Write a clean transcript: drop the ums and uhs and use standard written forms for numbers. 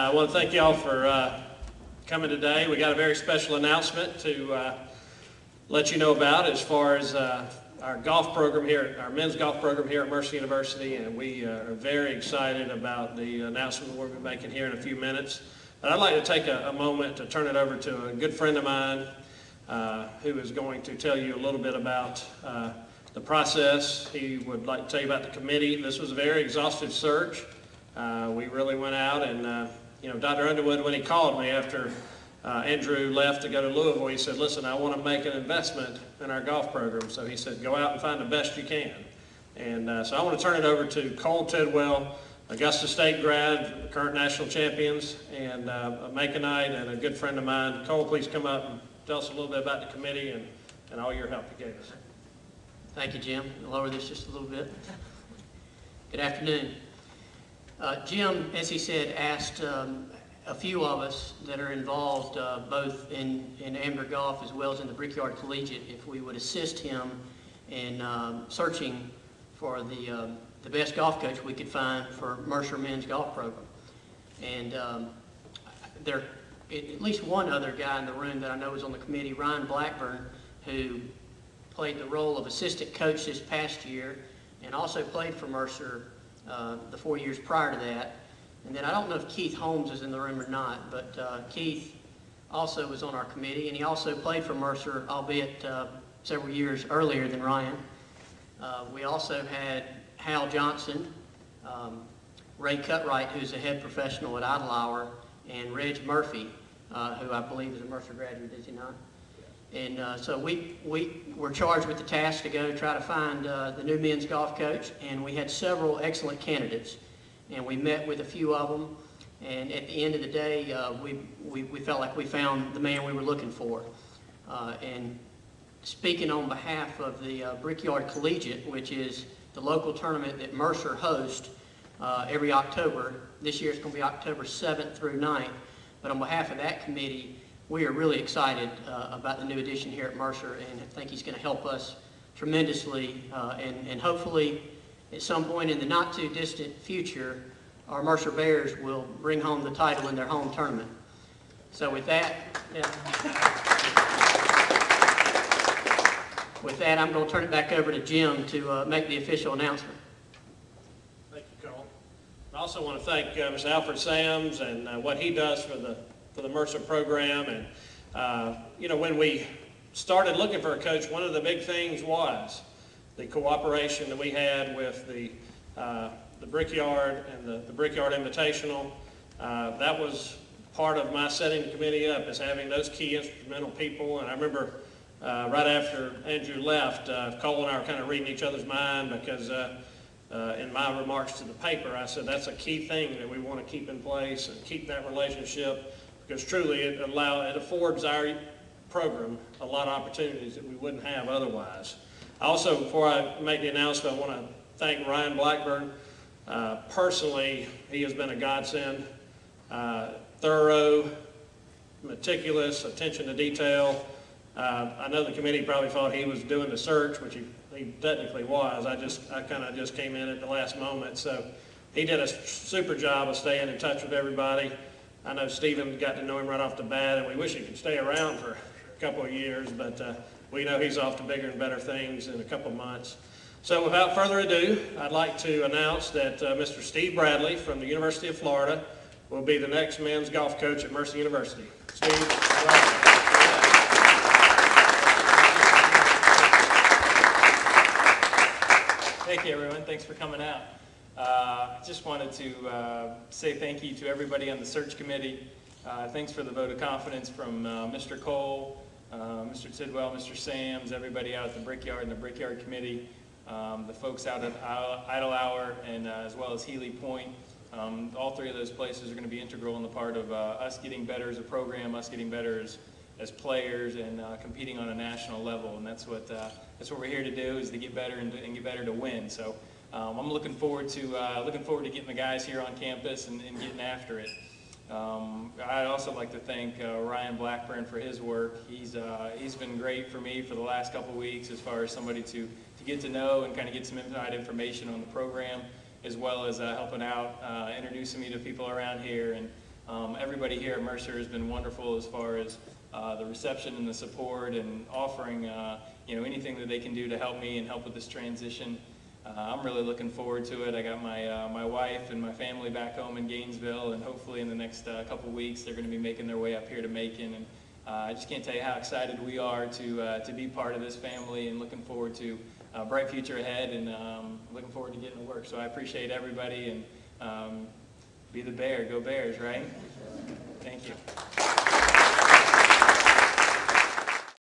I want to thank y'all for coming today. We got a very special announcement to let you know about as far as our golf program here, our men's golf program here at Mercer University, and we are very excited about the announcement we'll be making here in a few minutes. But I'd like to take a moment to turn it over to a good friend of mine who is going to tell you a little bit about the process. He would like to tell you about the committee. This was a very exhaustive search. We really went out and, Dr. Underwood, when he called me after Andrew left to go to Louisville, he said, listen, I want to make an investment in our golf program. So he said, go out and find the best you can. And so I want to turn it over to Cole Tidwell, Augusta State grad, current national champions, and a Maconite and a good friend of mine. Cole, please come up and tell us a little bit about the committee and all your help you gave us. Thank you, Jim. Lower this just a little bit. Good afternoon. Jim, as he said, asked a few of us that are involved both in amateur golf as well as in the Brickyard Collegiate if we would assist him in searching for the best golf coach we could find for Mercer men's golf program. And there at least one other guy in the room that I know is on the committee, Ryan Blackburn, who played the role of assistant coach this past year and also played for Mercer the 4 years prior to that. And then I don't know if Keith Holmes is in the room or not, but Keith also was on our committee, and he also played for Mercer, albeit several years earlier than Ryan. We also had Hal Johnson, Ray Cutright, who's a head professional at Idlehour, and Reg Murphy, who I believe is a Mercer graduate, is he not? And so we were charged with the task to go try to find the new men's golf coach, and we had several excellent candidates. And we met with a few of them, and at the end of the day, we felt like we found the man we were looking for. And speaking on behalf of the Brickyard Collegiate, which is the local tournament that Mercer hosts every October, this year it's going to be October 7th through 9th, but on behalf of that committee, we are really excited about the new addition here at Mercer, and I think he's going to help us tremendously, and hopefully at some point in the not too distant future, our Mercer Bears will bring home the title in their home tournament. So with that, I'm going to turn it back over to Jim to make the official announcement. Thank you, Cole. I also want to thank Mr. Alfred Sams and what he does for the Mercer program. And when we started looking for a coach, one of the big things was the cooperation that we had with the Brickyard and the Brickyard Invitational. That was part of my setting the committee up, is having those key instrumental people. And I remember right after Andrew left, Cole and I were kind of reading each other's mind, because in my remarks to the paper, I said that's a key thing that we want to keep in place and keep that relationship, because truly it affords our program a lot of opportunities that we wouldn't have otherwise. Also, before I make the announcement, I want to thank Ryan Blackburn. Personally, he has been a godsend. Thorough, meticulous, attention to detail. I know the committee probably thought he was doing the search, which he technically was. I kind of just came in at the last moment. So he did a super job of staying in touch with everybody. I know Stephen got to know him right off the bat, and we wish he could stay around for a couple of years, but we know he's off to bigger and better things in a couple of months. So without further ado, I'd like to announce that Mr. Steve Bradley from the University of Florida will be the next men's golf coach at Mercer University. Steve. Thank you, everyone. Thanks for coming out. I just wanted to say thank you to everybody on the search committee. Thanks for the vote of confidence from Mr. Cole, Mr. Tidwell, Mr. Sams, everybody out at the Brickyard and the Brickyard Committee, the folks out at Idlehour, and as well as Healy Point. All three of those places are going to be integral in the part of us getting better as a program, us getting better as players, and competing on a national level. And that's what we're here to do, is to get better and get better to win. So I'm looking forward to getting the guys here on campus and getting after it. I'd also like to thank Ryan Blackburn for his work. He's been great for me for the last couple of weeks, as far as somebody to get to know and kind of get some inside information on the program, as well as helping out, introducing me to people around here, and Everybody here at Mercer has been wonderful as far as the reception and the support and offering anything that they can do to help me and help with this transition. I'm really looking forward to it. I got my wife and my family back home in Gainesville, and hopefully in the next couple weeks they're going to be making their way up here to Macon. And I just can't tell you how excited we are to be part of this family, and looking forward to a bright future ahead, and looking forward to getting to work. So I appreciate everybody, and be the Bear. Go Bears, right? Thank you.